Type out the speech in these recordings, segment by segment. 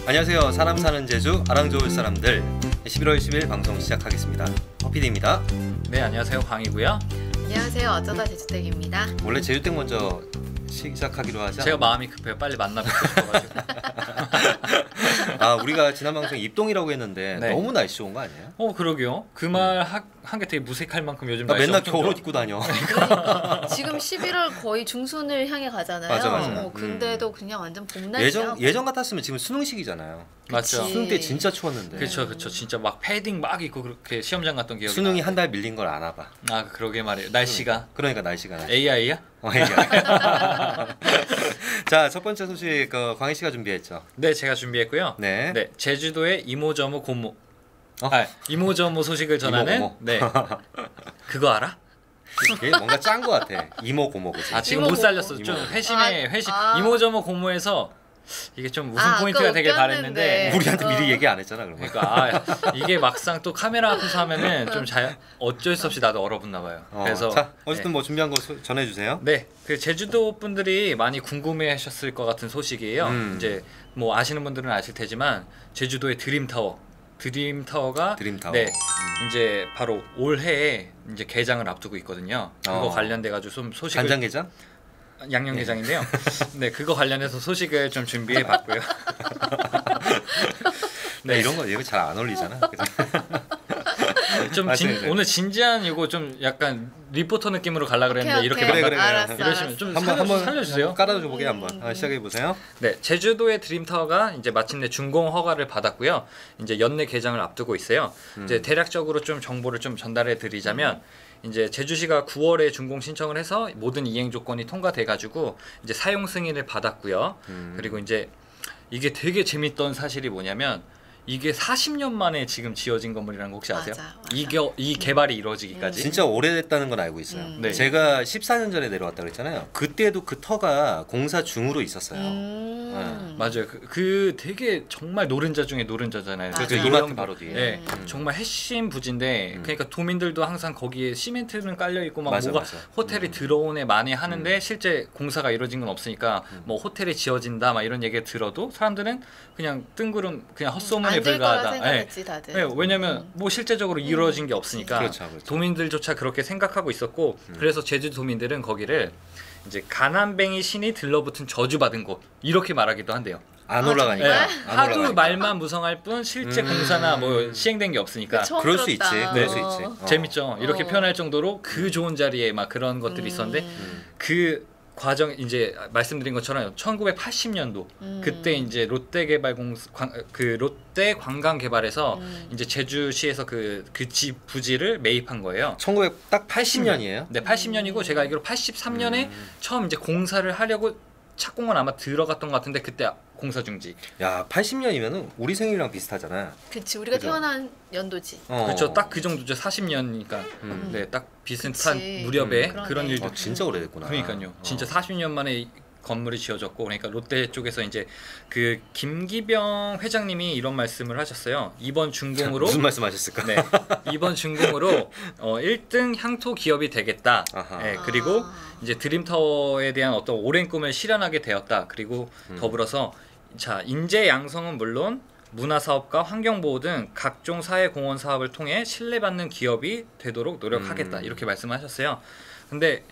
안녕하세요. 사람 사는 제주 아랑 좋을 사람들 11월 10일 방송 시작하겠습니다. 허피디입니다. 네, 안녕하세요. 광이고요. 안녕하세요. 어쩌다 제주댁입니다. 원래 제주댁 먼저 시작하기로 하자. 제가 마음이 급해요. 빨리 만나 뵙고 싶어가지고. 아, 우리가 지난 방송에 입동이라고 했는데 네. 너무 날씨 좋은 거 아니에요? 그러게요. 그 말 한 게 되게 무색할 만큼 요즘 나 날씨 맨날 엄청 겨울옷 좋아. 입고 다녀. 지금 11월 거의 중순을 향해 가잖아요. 맞아. 근데도 그냥 완전 봄 날씨야. 예전 같았으면 지금 수능 시기잖아요. 맞죠. 그치. 수능 때 진짜 추웠는데. 그렇죠. 진짜 막 패딩 막 입고 그렇게 시험장 갔던 기억이 수능이 나요. 한 달 밀린 걸 아나 봐. 아, 그러게 말이에요. 날씨가 그러니까 날씨가. AI야? 자, 첫 번째 소식 광희 씨가 준비했죠. 네, 제가 준비했고요. 네. 네, 제주도의 이모저모 고모. 어? 이모저모 소식을 전하는 이모고모. 네. 그거 알아? 이게 뭔가 짠 거 같아. 이모 고모 그지. 아, 지금 이모 못 고모. 살렸어. 좀 이모. 회심. 이모저모 고모에서 이게 좀 웃음 아까 포인트가 되길 웃겼는데. 바랬는데 우리한테 미리 얘기 안 했잖아 그러면. 그러니까 이게 막상 또 카메라 앞에서 하면은 좀 어쩔 수 없이 나도 얼어붙나 봐요. 그래서 자, 어쨌든 뭐 준비한 거 전해주세요. 네, 그 제주도 분들이 많이 궁금해하셨을 것 같은 소식이에요. 음. 이제 뭐 아시는 분들은 아실 테지만 제주도의 드림타워가 드림타워. 네, 이제 바로 올해에 이제 개장을 앞두고 있거든요. 그거 관련돼 가지고 좀 소식을 간장게장? 양념게장인데요. 네, 그거 관련해서 소식을 좀 준비해봤고요. 네, 이런 거 얘기 잘 안 어울리잖아. 그죠? 좀 맞습니다. 오늘 진지한 이거 좀 약간 리포터 느낌으로 가려고 그랬는데 이렇게 그래. 알았어. 이러시면 좀 한번 살려주세요. 깔아줘 보게 한번 시작해 보세요. 네, 제주도의 드림타워가 이제 마침내 준공 허가를 받았고요. 이제 연내 개장을 앞두고 있어요. 이제 대략적으로 좀 정보를 좀 전달해 드리자면 이제 제주시가 9월에 준공 신청을 해서 모든 이행 조건이 통과돼 가지고 이제 사용 승인을 받았고요. 그리고 이제 이게 되게 재밌던 사실이 뭐냐면 이게 40년 만에 지금 지어진 건물이라는 거 혹시 아세요? 맞아. 이 개발이 이루어지기까지. 진짜 오래됐다는 건 알고 있어요. 네. 제가 14년 전에 내려왔다 그랬잖아요. 그때도 그 터가 공사 중으로 있었어요. 맞아요. 그 되게 정말 노른자 중에 노른자잖아요. 맞아. 그 이마트 바로 뒤에. 네, 정말 핵심 부지인데 그러니까 도민들도 항상 거기에 시멘트는 깔려 있고 막 맞아, 뭐가 맞아. 호텔이 들어오네 많이 하는데 실제 공사가 이루어진 건 없으니까 뭐 호텔이 지어진다 막 이런 얘기를 들어도 사람들은 그냥 뜬구름 그냥 헛소문에 안될 거라 불과하다. 생각했지 다들. 네, 왜냐면 뭐 실제적으로 이루어진 게 없으니까 그렇죠. 도민들조차 그렇게 생각하고 있었고 그래서 제주 도민들은 거기를 이제 가난뱅이 신이 들러붙은 저주받은 곳 이렇게 말하기도 한대요. 안 아, 올라가니까. 정말? 안 하도 올라가니까. 말만 무성할 뿐 실제 공사나 뭐 시행된 게 없으니까 처음 그럴 수 있지. 들었다. 그럴 수 있지. 재밌죠. 이렇게 어. 표현할 정도로 그 좋은 자리에 막 그런 것들이 있었는데 그 과정 이제 말씀드린 것처럼 1980년도 그때 이제 롯데 관광개발에서 이제 제주시에서 그 집 부지를 매입한 거예요. 1900딱 80년이에요. 네, 80년이고 제가 알기로 83년에 처음 이제 공사를 하려고 착공은 아마 들어갔던 것 같은데 그때 공사 중지. 야, 80년이면은 우리 생일이랑 비슷하잖아. 그치 우리가 그죠? 태어난 연도지. 그렇죠. 딱 그 정도죠. 40년이니까. 네, 딱 비슷한 그치. 무렵에 그러네. 그런 일도 진짜 오래됐구나. 그러니까요. 진짜 40년 만에 이 건물이 지어졌고 그러니까 롯데 쪽에서 이제 그 김기병 회장님이 이런 말씀을 하셨어요. 이번 준공으로 무슨 말씀하셨을까? 네. 이번 준공으로 1등 향토 기업이 되겠다. 아하. 네, 그리고 이제 드림타워에 대한 어떤 오랜 꿈을 실현하게 되었다. 그리고 더불어서 자, 인재 양성은 물론 문화 사업과 환경 보호 등 각종 사회 공헌 사업을 통해 신뢰받는 기업이 되도록 노력하겠다. 이렇게 말씀하셨어요. 근데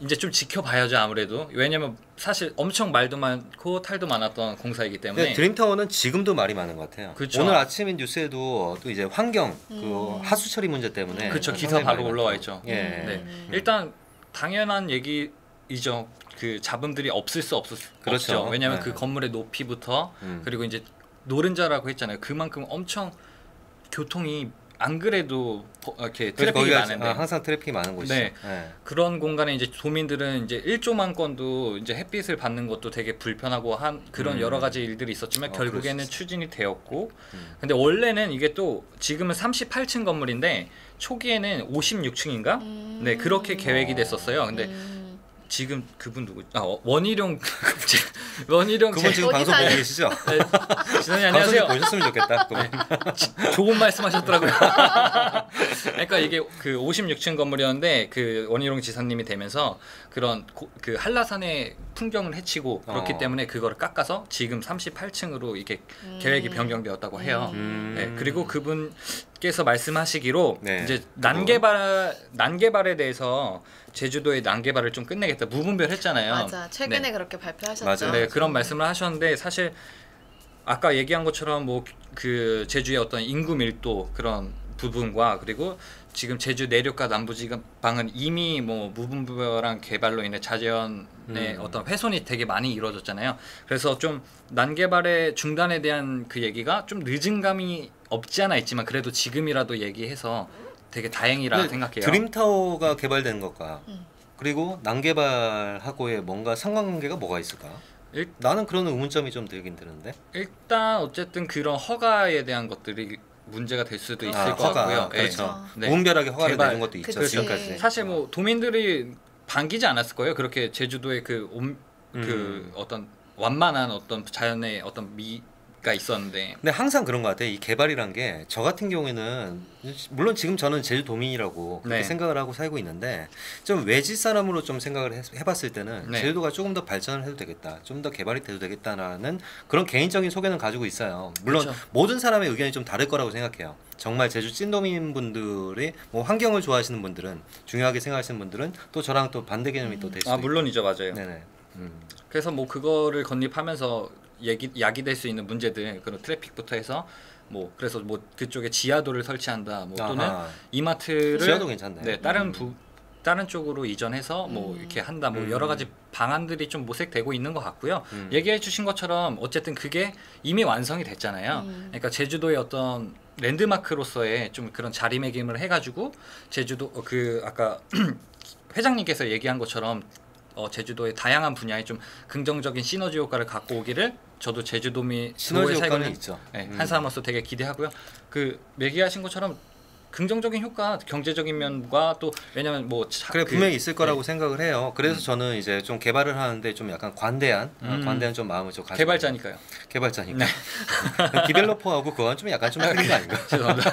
이제 좀 지켜봐야죠 아무래도. 왜냐면 사실 엄청 말도 많고 탈도 많았던 공사이기 때문에. 드림타워는 지금도 말이 많은 것 같아요. 그쵸. 오늘 아침 뉴스에도 또 이제 환경 그 하수 처리 문제 때문에 그렇죠. 기사 상당히 바로 많이 올라와 많죠. 있죠. 예. 네. 일단 당연한 얘기이죠. 그 잡음들이 없을 수 그렇죠. 없죠. 왜냐하면 네. 그 건물의 높이부터 그리고 이제 노른자라고 했잖아요. 그만큼 엄청 교통이 안 그래도 이렇게 그래서 트래픽이 거기가 많은데 항상 트래픽이 많은 곳이죠. 네. 예. 그런 공간에 이제 도민들은 이제 일조만건도 이제 햇빛을 받는 것도 되게 불편하고 한 그런 여러 가지 일들이 있었지만 결국에는 그럴 수 추진이 되었고 근데 원래는 이게 또 지금은 38층 건물인데 초기에는 56층인가? 네, 그렇게 계획이 됐었어요. 근데 지금 그분 누구? 원희룡 원희룡 그분 지금 어디 방송 보고 사요? 계시죠? 네, 지선님 방송 좀 안녕하세요. 보셨으면 좋겠다. 그분. 좋은 말씀하셨더라고요. 그러니까 이게 그 56층 건물이었는데 그 원희룡 지사님이 되면서 그런 그 한라산의 풍경을 해치고 그렇기 때문에 그거를 깎아서 지금 38층으로 이렇게 계획이 변경되었다고 해요. 네, 그리고 그분께서 말씀하시기로 네, 이제 그분. 난개발에 대해서 제주도의 난개발을 좀 끝내겠다. 무분별 했잖아요. 맞아. 최근에 네. 그렇게 발표하셨죠. 맞아요. 네, 그런 말씀을 하셨는데 사실 아까 얘기한 것처럼 뭐 그 제주의 어떤 인구 밀도 그런 부분과 그리고 지금 제주 내륙과 남부 지방은 이미 뭐 무분별한 개발로 인해 자연의 어떤 훼손이 되게 많이 이루어졌잖아요. 그래서 좀 난개발의 중단에 대한 그 얘기가 좀 늦은 감이 없지 않아 있지만 그래도 지금이라도 얘기해서 되게 다행이라 근데 생각해요. 드림타워가 개발되는 것과 그리고 난개발하고의 뭔가 상관관계가 뭐가 있을까? 나는 그런 의문점이 좀 들긴 드는데. 일단 어쨌든 그런 허가에 대한 것들이 문제가 될 수도 있을 것 허가, 같고요. 그렇죠. 네. 무분별하게 허가를 개발, 내는 것도 있죠. 그치. 지금까지. 사실 뭐 도민들이 반기지 않았을 거예요. 그렇게 제주도의 그 어떤 완만한 어떤 자연의 어떤 미가 있었는데. 근데 항상 그런 것 같아. 이 개발이란 게 저 같은 경우에는 물론 지금 저는 제주도민이라고 그렇게 네. 생각을 하고 살고 있는데 좀 외지 사람으로 좀 생각을 해봤을 때는 네. 제주도가 조금 더 발전을 해도 되겠다, 좀 더 개발이 돼도 되겠다라는 그런 개인적인 소견을 가지고 있어요. 물론 그렇죠. 모든 사람의 의견이 좀 다를 거라고 생각해요. 정말 제주 찐도민 분들이 뭐 환경을 좋아하시는 분들은 중요하게 생각하시는 분들은 또 저랑 또 반대 개념이 또 될 수도 있고. 물론이죠, 맞아요. 네네. 그래서 뭐 그거를 건립하면서 야기될 수 있는 문제들 그런 트래픽부터 해서 뭐 그래서 뭐 그쪽에 지하도를 설치한다 뭐 또는 아하. 이마트를 지하도 괜찮네. 네, 다른 쪽으로 이전해서 뭐 이렇게 한다 뭐 여러 가지 방안들이 좀 모색되고 있는 것 같고요. 얘기해 주신 것처럼 어쨌든 그게 이미 완성이 됐잖아요. 그러니까 제주도의 어떤 랜드마크로서의 좀 그런 자리매김을 해가지고 제주도 그 아까 회장님께서 얘기한 것처럼 제주도의 다양한 분야에 좀 긍정적인 시너지 효과를 갖고 오기를 저도 제주도민의 시너지 살고 효과는 있는 있죠. 네, 한 사람으로서 되게 기대하고요. 그 얘기하신 것처럼 긍정적인 효과, 경제적인 면과 또 왜냐면 뭐 그래 분명히 있을 거라고 네. 생각을 해요. 그래서 저는 이제 좀 개발을 하는데 좀 약간 관대한 좀 마음을 좀 가지고 개발자니까요. 개발자니까. 네. 디벨로퍼하고 그건 좀 약간 좀 틀린 거 아닌가? 죄송합니다.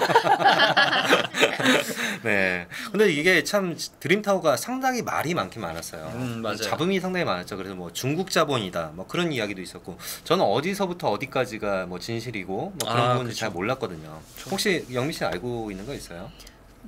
네. 근데 이게 참 드림타워가 상당히 말이 많긴 많았어요. 맞아요. 잡음이 상당히 많았죠. 그래서 뭐 중국 자본이다, 뭐 그런 이야기도 있었고, 저는 어디서부터 어디까지가 뭐 진실이고 뭐 그런 부분들 그쵸. 잘 몰랐거든요. 혹시 영미 씨 알고 있는 거 있어요?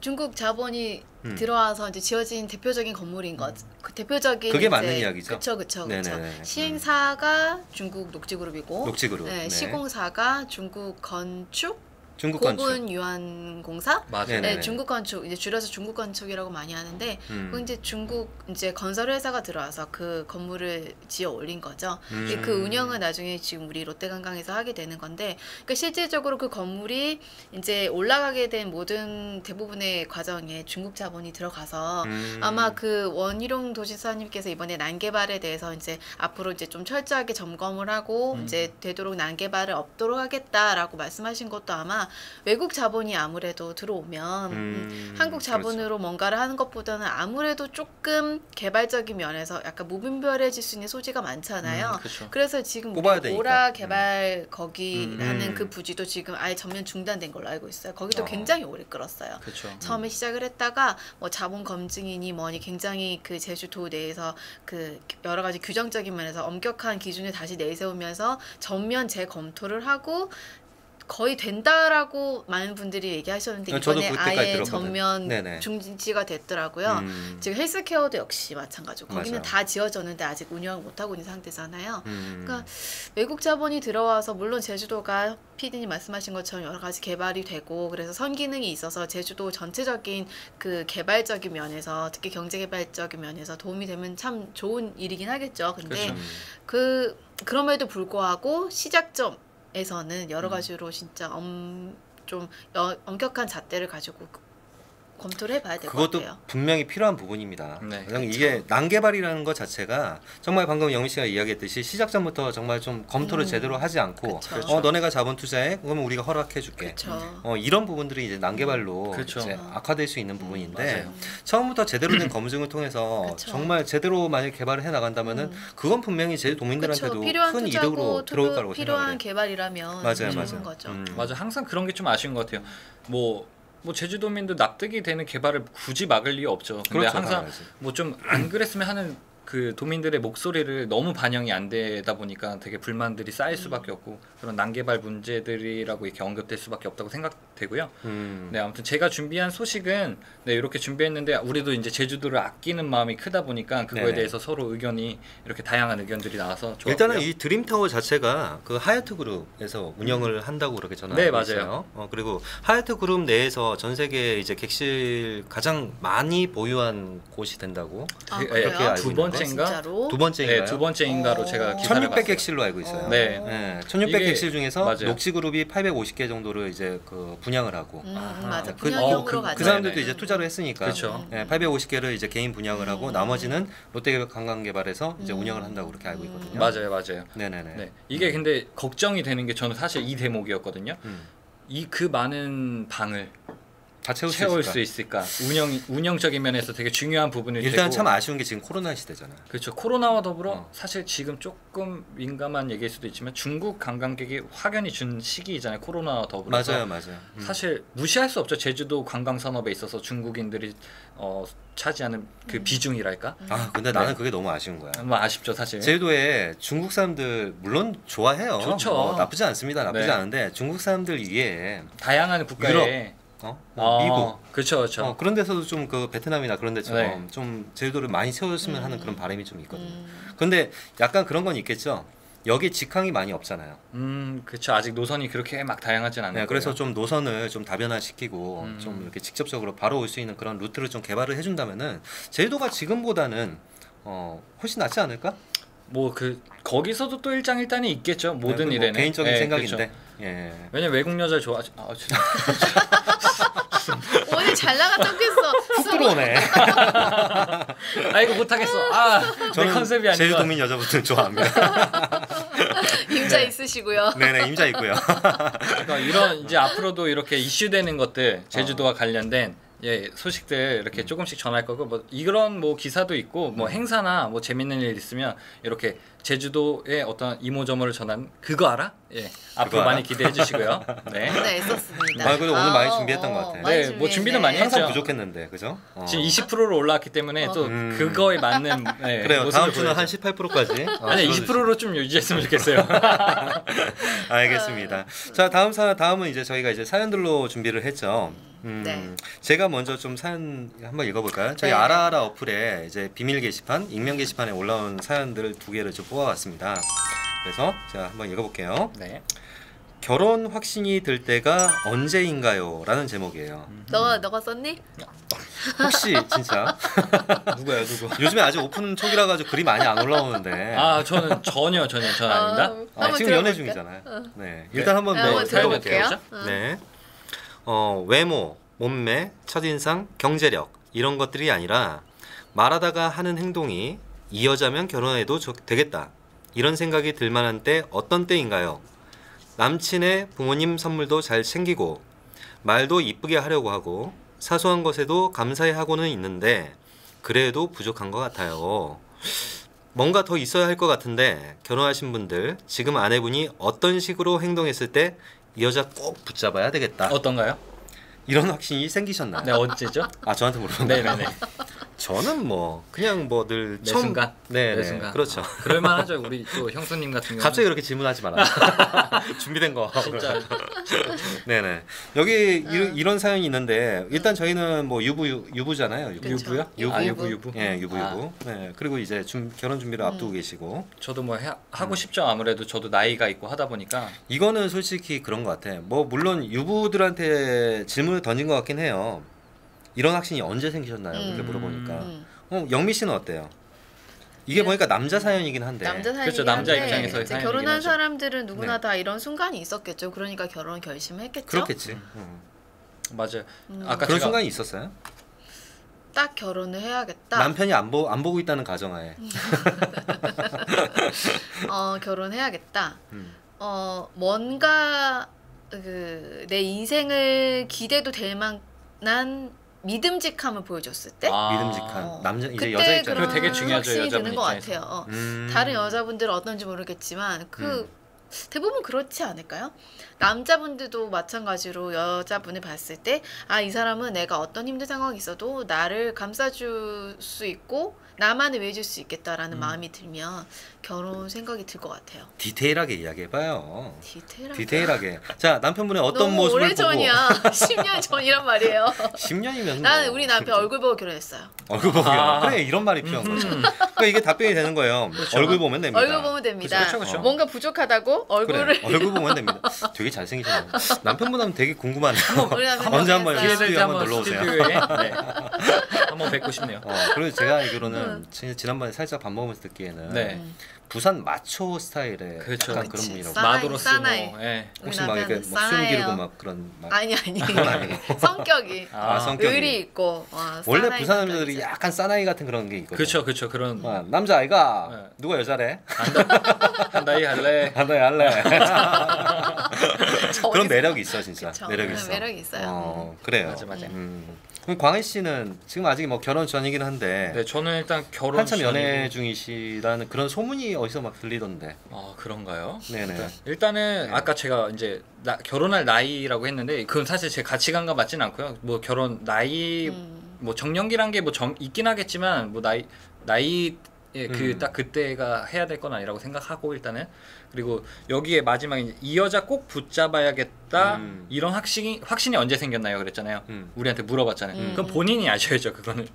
중국 자본이 들어와서 이제 지어진 대표적인 건물인 것. 그 대표적인 그게 이제, 맞는 이야기죠? 그쵸. 네네네. 시행사가 중국 녹지그룹이고, 녹지그룹. 네, 네. 시공사가 중국 건축, 중국 건축. 고분 유한공사. 맞아요. 네네네. 네, 중국 건축 이제 줄여서 중국 건축이라고 많이 하는데, 음. 그 이제 중국 이제 건설 회사가 들어와서 그 건물을 지어 올린 거죠. 그 운영은 나중에 지금 우리 롯데관광에서 하게 되는 건데, 그러니까 실질적으로 그 건물이 이제 올라가게 된 모든 대부분의 과정에 중국 자본이 들어가서 아마 그 원희룡 도지사님께서 이번에 난개발에 대해서 이제 앞으로 이제 좀 철저하게 점검을 하고 이제 되도록 난개발을 없도록 하겠다라고 말씀하신 것도 아마 외국 자본이 아무래도 들어오면 한국 자본으로 뭔가를 하는 것보다는 아무래도 조금 개발적인 면에서 약간 무분별해질 수 있는 소지가 많잖아요. 그렇죠. 그래서 지금 뽑아야 우리 되니까. 오라 개발 거기라는 음. 그 부지도 지금 아예 전면 중단된 걸로 알고 있어요. 거기도 어. 굉장히 오래 끌었어요. 그렇죠. 처음에 시작을 했다가 뭐 자본 검증이니 뭐니 굉장히 그 제주도 내에서 그 여러 가지 규정적인 면에서 엄격한 기준을 다시 내세우면서 전면 재검토를 하고 거의 된다라고 많은 분들이 얘기하셨는데 저도 이번에 그때까지 아예 들었거든. 전면 네네. 중지가 됐더라고요. 지금 헬스케어도 역시 마찬가지고 거기는 맞아요. 다 지어졌는데 아직 운영을 못하고 있는 상태잖아요. 음. 그러니까 외국 자본이 들어와서 물론 제주도가 피디님 말씀하신 것처럼 여러 가지 개발이 되고 그래서 선기능이 있어서 제주도 전체적인 그 개발적인 면에서 특히 경제개발적인 면에서 도움이 되면 참 좋은 일이긴 하겠죠. 근데 그렇죠. 그럼에도 불구하고 시작점에서는 여러 가지로 진짜 좀 엄격한 잣대를 가지고 검토를 해봐야 될 것 그것도 같아요. 분명히 필요한 부분입니다. 네. 왜냐면 이게 난개발이라는 것 자체가 정말 방금 영미 씨가 이야기했듯이 시작 전부터 정말 좀 검토를 제대로 하지 않고 그쵸. 너네가 자본 투자해 그러면 우리가 허락해줄게. 그렇죠. 이런 부분들이 이제 난개발로 그쵸. 이제 악화될 수 있는 부분인데 맞아요. 처음부터 제대로 된 검증을 통해서 그쵸. 정말 제대로 만약 개발을 해 나간다면은 그건 분명히 제주도민들한테도 그렇죠. 필요한 큰 투자고 이득으로 들어올 거라고 필요한 생각해요. 개발이라면 맞아요, 좋은 맞아요. 거죠. 맞아. 항상 그런 게 좀 아쉬운 것 같아요. 뭐 제주도민도 납득이 되는 개발을 굳이 막을 이유 없죠. 근데 그렇죠, 항상 당연하지. 뭐 좀 안 그랬으면 하는 그 도민들의 목소리를 너무 반영이 안 되다 보니까 되게 불만들이 쌓일 수밖에 없고 그런 난개발 문제들이라고 이렇게 언급될 수밖에 없다고 생각되고요. 네, 아무튼 제가 준비한 소식은 네, 이렇게 준비했는데 우리도 이제 제주도를 아끼는 마음이 크다 보니까 그거에 네네. 대해서 서로 의견이 이렇게 다양한 의견들이 나와서 좋았고요. 일단은 이 드림타워 자체가 그 하얏트 그룹에서 운영을 한다고 그렇게 저는 네, 알고 맞아요. 있어요. 그리고 하얏트 그룹 내에서 전 세계 이제 객실 가장 많이 보유한 곳이 된다고 아, 그- 그래요? 이렇게 알고 두 있는데. 번째인가? 진짜로? 두 번째인가요? 네, 두 번째인가로 제가 기사를 1600 봤어요. 객실로 알고 있어요. 네. 네, 1600 이게- 객실 중에서 맞아요. 녹지 그룹이 850개 정도를 이제 그 분양을 하고 맞아. 그- 분양형으로 가죠. 그 사람들도 네네. 이제 투자를 했으니까 그렇죠. 850개를 이제 개인 분양을 하고 나머지는 롯데관광개발에서 이제 운영을 한다고 그렇게 알고 있거든요. 맞아요. 네네네. 네. 이게 근데 걱정이 되는 게 저는 사실 이 대목이었거든요. 이 그 많은 방을 다 채울 수 있을까? 운영적인 면에서 되게 중요한 부분이 일단 되고 참 아쉬운 게 지금 코로나 시대잖아요. 그렇죠. 코로나와 더불어 사실 지금 조금 민감한 얘기일 수도 있지만 중국 관광객이 확연히 준 시기이잖아요. 코로나와 더불어서 맞아요. 사실 무시할 수 없죠. 제주도 관광 산업에 있어서 중국인들이 차지하는 그 비중이랄까? 근데 나는 그게 너무 아쉬운 거야. 뭐 아쉽죠, 사실. 제주도에 중국 사람들 물론 좋아해요. 좋죠. 나쁘지 않습니다. 나쁘지 네. 않은데 중국 사람들 위에 다양한 국가에 미국 그렇죠. 그런 데서도 좀 그 베트남이나 그런 데처럼 네. 좀 제주도를 많이 채웠으면 하는 그런 바람이 좀 있거든요. 근데 약간 그런 건 있겠죠. 여기 직항이 많이 없잖아요. 그렇죠. 아직 노선이 그렇게 막 다양하진 않아요. 네, 그래서 좀 노선을 좀 다변화시키고 좀 이렇게 직접적으로 바로 올 수 있는 그런 루트를 좀 개발을 해준다면은 제주도가 지금보다는 훨씬 낫지 않을까? 뭐 거기서도 또 일장일단이 있겠죠. 모든 뭐 일에는. 개인적인 네, 생각인데. 그렇죠. 예. 왜냐면 외국 여자를 좋아하지. 오늘 잘 나갔었겠어. 훅 들어오네. 이거 못하겠어. 내 컨셉이 아니고. 제주도민 여자분들 좋아합니다. 임자 있으시고요. 네네, 임자 있고요. 그러니까 이런 이제 앞으로도 이렇게 이슈되는 것들 제주도와 관련된 소식들 이렇게 조금씩 전할 거고 뭐 이런 뭐 기사도 있고 뭐 행사나 뭐 재밌는 일 있으면 이렇게 제주도의 어떤 이모저모를 전한 그거 알아? 앞으로 알아? 많이 기대해 주시고요. 네. 네, 애썼습니다. 그래도 오늘 많이 준비했던 것 같아. 네, 뭐 준비는 많이 했네. 항상 했죠. 부족했는데, 그죠? 지금 20%로 올라왔기 때문에 또 그거에 맞는 그래요. 다음 주는 한 18%까지. 아니 20%로 좀 유지했으면 좋겠어요. 알겠습니다. 자, 다음은 이제 저희가 이제 사연들로 준비를 했죠. 네. 제가 먼저 좀 사연 한번 읽어볼까요? 저희 네. 아라아라 어플에 이제 비밀 게시판, 익명 게시판에 올라온 사연들 2개를 좀 뽑아왔습니다. 그래서 제가 한번 읽어볼게요. 네. 결혼 확신이 들 때가 언제인가요? 라는 제목이에요. 너가 썼니? 혹시 진짜 누구예요, 누구? 요즘에 아직 오픈 초기라 가지고 글이 많이 안 올라오는데 저는 전혀 아닙니다. 한번 지금 연애 들어볼게. 중이잖아요. 네, 일단 한번 한번 뭐 들어볼게요. 들어볼게요. 네, 외모, 몸매, 첫인상, 경제력 이런 것들이 아니라 말하다가 하는 행동이 이 여자면 결혼해도 되겠다 이런 생각이 들 만한 때 어떤 때인가요? 남친의 부모님 선물도 잘 챙기고 말도 이쁘게 하려고 하고 사소한 것에도 감사해하고는 있는데 그래도 부족한 것 같아요. 뭔가 더 있어야 할 것 같은데 결혼하신 분들 지금 아내분이 어떤 식으로 행동했을 때 이 여자 꼭 붙잡아야 되겠다 어떤가요? 이런 확신이 생기셨나요? 네, 언제죠? 저한테 물어봤나요? 네네네. 저는 뭐 그냥 뭐 늘 매 순간? 네, 매 순간. 그렇죠. 그럴만하죠. 우리 또 형수님 같은 경우는 갑자기 그렇게 질문하지 마라. 준비된 거. 진짜 네네. 여기 이런 사연이 있는데 일단 저희는 뭐 유부잖아요. 그쵸. 유부요? 유부. 예, 유부. 네. 그리고 이제 결혼 준비를 앞두고 계시고 저도 뭐 하고 싶죠. 아무래도 저도 나이가 있고 하다 보니까 이거는 솔직히 그런 것 같아. 뭐 물론 유부들한테 질문을 던진 것 같긴 해요. 이런 확신이 언제 생기셨나요? 이렇게 물어보니까. 영미 씨는 어때요? 이게 보니까 남자 사연이긴 한데. 남자 사연이긴 그렇죠, 남자 한데 입장에서의 이제 사연이긴 결혼한 하죠. 사람들은 누구나 네. 다 이런 순간이 있었겠죠. 그러니까 결혼 결심했겠죠. 그렇겠지. 맞아요. 아까 그런 제가 순간이 있었어요? 딱 결혼을 해야겠다. 남편이 안 보고 있다는 가정하에. 결혼해야겠다. 음. 뭔가 내 인생을 기대도 될 만한 믿음직함을 보여줬을 때 믿음직한 남자 이제 그때 여자 입장에서 그거 되게 중요하죠, 확신이 여자분 드는 것 입장에서. 같아요. 음. 다른 여자분들은 어떤지 모르겠지만 대부분 그렇지 않을까요? 남자분들도 마찬가지로 여자분을 봤을 때 이 사람은 내가 어떤 힘든 상황이 있어도 나를 감싸줄 수 있고 나만을 위해줄 수 있겠다라는 마음이 들면 결혼 생각이 들 것 같아요. 디테일하게 이야기해봐요. 디테일하게. 디테일하게. 자 남편분의 어떤 너무 모습을 오래 보고 전이야. 10년 전이란 말이에요. 10년이면 나는 우리 남편 얼굴 보고 결혼했어요. 얼굴 보기야. 그래 이런 말이 필요한 거죠. 그러니까 이게 답변이 되는 거예요. 얼굴 보면 됩니다. 얼굴 보면 됩니다. 그렇죠, 그렇죠. 뭔가 부족하다고 얼굴을 그래, 얼굴 보면 됩니다. 되게 잘생기셨네요. 남편보다는 되게 궁금하네요. 우리 남편 언제 한번 결혼했어요. 기회 될 스튜디오에 때 한번 한번 놀러 오세요. 스튜디오에 네. 한번 뵙고 싶네요. 그리고 제가 알기로는 지난번에 살짝 밥 먹으면서 듣기에는 네. 부산 마초 스타일의 그렇죠. 약간 그치. 그런 분이라고. 마도로스 사나이. 뭐. 예. 혹시 우리 막 이렇게 남편은 막 수염 기르고 싸해요. 막 그런 막 아니 성격이 성격이. 의리 있고 원래 사나이 부산 남자들이 성격이죠. 약간 사나이 같은 그런 게 있거든요. 그렇죠, 그렇죠. 그런 남자 아이가 네. 누가 여자래? 한다이 할래. 한다이 할래. 저기서- 그런 매력이 있어 진짜. 그쵸. 매력이 있어. 매력이 있어요. 그래요. 맞아. 그럼 광희 씨는 지금 아직 뭐 결혼 전이긴 한데 네, 저는 일단 결혼 한참 연애 전이고- 중이시라는 그런 소문이 어디서 막 들리던데. 아, 그런가요? 네네. 일단은 네. 아까 제가 이제 결혼할 나이라고 했는데 그건 사실 제 가치관과 맞지는 않고요. 뭐 결혼 나이 뭐 정년기란 게 뭐 있긴 하겠지만 뭐 나이 그 딱 그때가 해야 될 건 아니라고 생각하고 일단은 그리고 여기에 마지막에 이 여자 꼭 붙잡아야겠다 이런 확신이 언제 생겼나요? 그랬잖아요. 우리한테 물어봤잖아요. 그건 본인이 아셔야죠. 그거는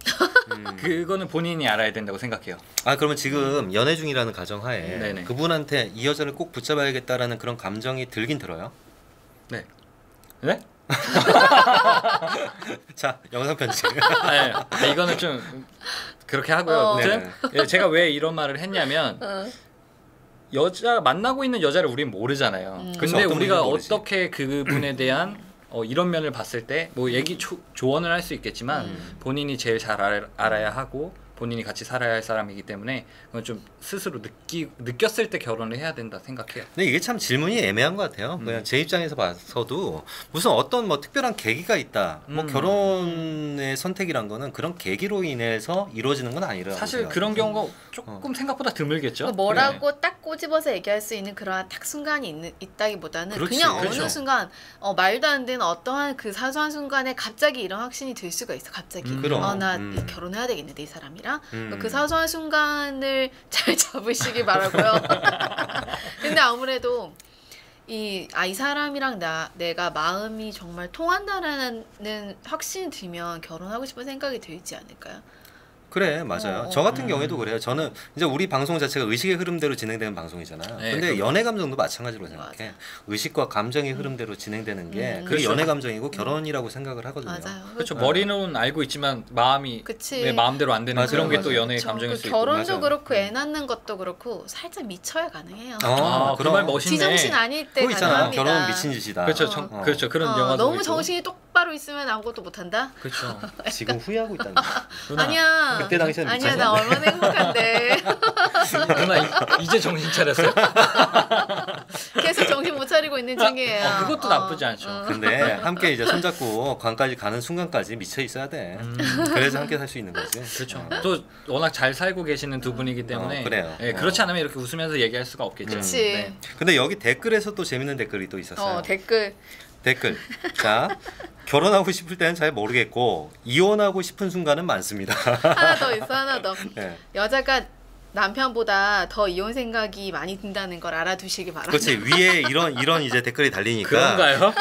그거는 본인이 알아야 된다고 생각해요. 그러면 지금 연애 중이라는 가정하에 네네. 그분한테 이 여자를 꼭 붙잡아야겠다라는 그런 감정이 들긴 들어요? 네. 네? 자 영상 편집. 네. 이거는 좀 그렇게 하고요. 아무튼 제가 왜 이런 말을 했냐면 만나고 있는 여자를 우리는 모르잖아요. 그쵸, 근데 어떤 우리가 분인지 모르지. 어떻게 그분에 대한 이런 면을 봤을 때 뭐 조언을 할 수 있겠지만 본인이 제일 잘 알아야 하고 본인이 같이 살아야 할 사람이기 때문에 그건 좀 스스로 느꼈을 때 결혼을 해야 된다 생각해요. 근데 이게 참 질문이 애매한 것 같아요. 그냥 제 입장에서 봐서도 무슨 어떤 뭐 특별한 계기가 있다. 뭐 결혼의 선택이란 거는 그런 계기로 인해서 이루어지는 건 아니라 사실 그런 경우가 조금 생각보다 드물겠죠. 뭐라고 딱 꼬집어서 얘기할 수 있는 그러한 딱 순간이 있다기보다는 그렇지. 그냥 그렇죠. 어느 순간 말도 안 되는 어떠한 그 사소한 순간에 갑자기 이런 확신이 들 수가 있어. 갑자기 그럼. 나 결혼해야 되겠는데 이 사람이랑 그 사소한 순간을 잘 잡으시기 바라고요. 근데 아무래도 이 사람이랑 내가 마음이 정말 통한다라는 확신이 들면 결혼하고 싶은 생각이 들지 않을까요? 그래 맞아요. 저 같은 경우에도 그래요. 저는 이제 우리 방송 자체가 의식의 흐름대로 진행되는 방송이잖아요. 네, 근데 그럼요. 연애 감정도 마찬가지로 생각해. 맞아. 의식과 감정의 흐름대로 진행되는 게 그게 그렇죠. 연애 감정이고 결혼이라고 생각을 하거든요. 맞아요. 그렇죠. 머리로는 알고 있지만 마음이 그치. 내 마음대로 안 되는 맞아요, 그런 게 또 맞아요. 연애의 그쵸. 감정일 그 수 있고. 결혼도 맞아요. 그렇고 애 낳는 것도 그렇고 살짝 미쳐야 가능해요. 그 말 멋있네. 지정신 아닐 때 그거 있잖아. 가능합니다. 결혼은 미친 짓이다. 그렇죠. 그렇죠. 그런 영화도 너무 있고. 정신이 똑바로 있으면 아무것도 못한다? 그렇죠. 지금 후회하고 있다는 거야. 누나, 아니야. 그때 당시에는 아니야. 미쳤어. 나 얼마나 행복한데. 누나 이제 정신 차렸어요? 계속 정신 못 차리고 있는 중이에요. 그것도 나쁘지 않죠. 근데 함께 이제 손잡고 관까지 가는 순간까지 미쳐 있어야 돼. 그래서 함께 살 수 있는 거지. 그렇죠. 또 워낙 잘 살고 계시는 두 분이기 때문에 그래요. 예, 그렇지 않으면 이렇게 웃으면서 얘기할 수가 없겠죠. 그치. 네. 근데 여기 댓글에서 또 재밌는 댓글이 또 있었어요. 댓글. 댓글. 자, 결혼하고 싶을 때는 잘 모르겠고 이혼하고 싶은 순간은 많습니다. 하나 더 있어, 하나 더. 네. 여자가 남편보다 더 이혼 생각이 많이 든다는 걸 알아두시기 바랍니다. 그렇지 위에 이런 이제 댓글이 달리니까. 그런가요?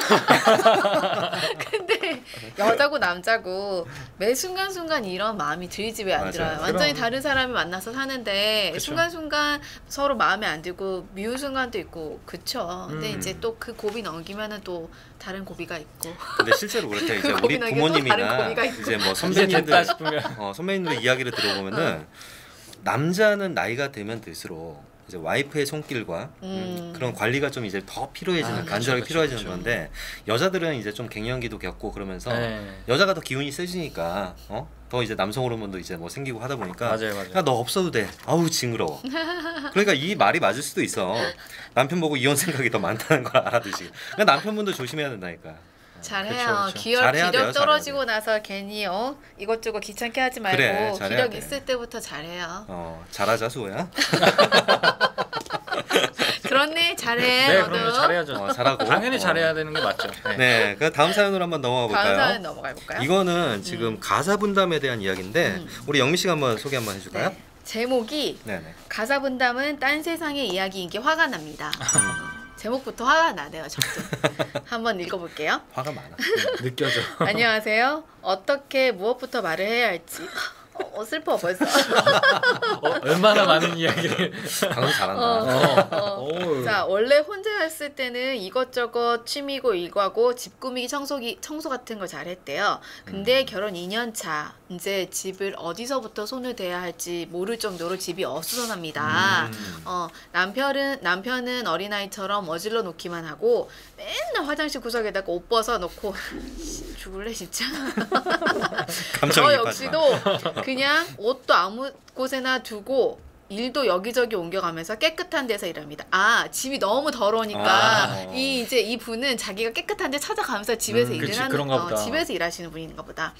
근데 여자고 남자고 매 순간순간 이런 마음이 들지 왜 안 맞아요. 들어요? 완전히 그럼. 다른 사람을 만나서 사는데 그쵸. 순간순간 서로 마음에 안 들고 미운 순간도 있고 그쵸. 근데 이제 또 그 고비 넘기면은 또 다른 고비가 있고. 근데 실제로 그렇대 이제 그 우리 고민하기에 또 다른 부모님이나 고비가 있고. 이제 뭐 이제 선배님들 됐다 싶으면 선배님들 이야기를 들어보면은 남자는 나이가 들면 들수록 이제 와이프의 손길과 그런 관리가 좀 이제 더 필요해지는 간절하게 필요해지는 건데 여자들은 이제 좀 갱년기도 겪고 그러면서 여자가 더 기운이 세지니까 더 이제 남성 호르몬도 이제 뭐 생기고 하다 보니까 맞아요. 야, 너 없어도 돼. 아우 징그러워. 그러니까 이 말이 맞을 수도 있어. 남편 보고 이혼 생각이 더 많다는 걸 알아두시고. 그러니까 남편분도 조심해야 된다니까. 잘해요. 그쵸. 기력 잘해야 돼요, 떨어지고 나서 괜히 이것저것 귀찮게 하지 말고 그래, 잘해야 기력 돼. 있을 때부터 잘해요. 잘하자 수호야. 그렇네, 잘해. 네, 너도. 그럼요. 잘해야죠. 잘하고. 당연히 잘해야 되는 게 맞죠. 네. 네, 그 다음 사연으로 한번 넘어가 다음 볼까요? 사연 넘어가 볼까요? 이거는 지금 가사 분담에 대한 이야기인데 우리 영미 씨가 한번 소개 한번 해줄까요? 네. 제목이 네네. 가사 분담은 딴 세상의 이야기인 게 화가 납니다. 제목부터 화가 나네요, 저도. 한번 읽어볼게요. 화가 많아. 느껴져. 안녕하세요. 어떻게 무엇부터 말을 해야 할지. 슬퍼 벌써. 얼마나 많은 이야기를. 방금 잘한다. 자, 원래 혼자였을 때는 이것저것 취미고 일과고 집 꾸미기 청소 같은 걸 잘했대요. 근데 결혼 2년 차 이제 집을 어디서부터 손을 대야 할지 모를 정도로 집이 어수선합니다. 남편은 어린아이처럼 어질러 놓기만 하고 맨날 화장실 구석에다가 옷 벗어 놓고 죽을래 진짜. 감정이 저 역시도 그냥 옷도 아무 곳에나 두고 일도 여기저기 옮겨가면서 깨끗한 데서 일합니다. 집이 너무 더러우니까 이제 이 분은 자기가 깨끗한 데 찾아가면서 집에서 일을 그치, 하는 그런가 보다. 집에서 일하시는 분인가 보다.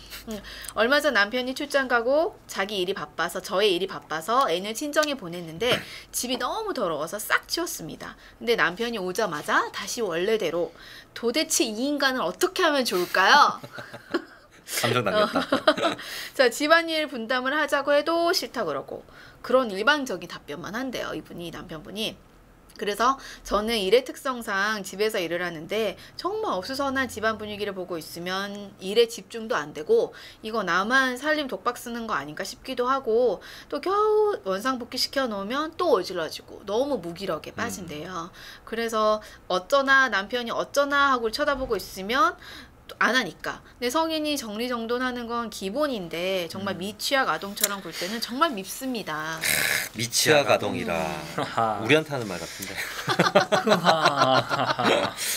얼마 전 남편이 출장 가고 자기 일이 바빠서 저의 일이 바빠서 애는 친정에 보냈는데 집이 너무 더러워서 싹 치웠습니다. 근데 남편이 오자마자 다시 원래대로 도대체 이 인간을 어떻게 하면 좋을까요? 감정 남겼다. 자, 집안일 분담을 하자고 해도 싫다 그러고 그런 일방적인 답변만 한대요. 이분이 남편분이. 그래서 저는 일의 특성상 집에서 일을 하는데 정말 어수선한 집안 분위기를 보고 있으면 일에 집중도 안 되고 이거 나만 살림 독박 쓰는 거 아닌가 싶기도 하고 또 겨우 원상복귀 시켜놓으면 또 어질러지고 너무 무기력에 빠진대요. 그래서 남편이 어쩌나 하고 쳐다보고 있으면 안 하니까. 근데 성인이 정리정돈하는 건 기본인데 정말 미취학 아동처럼 굴 때는 정말 밉습니다. 미취학 아동이라 우리한테 하는 말 같은데.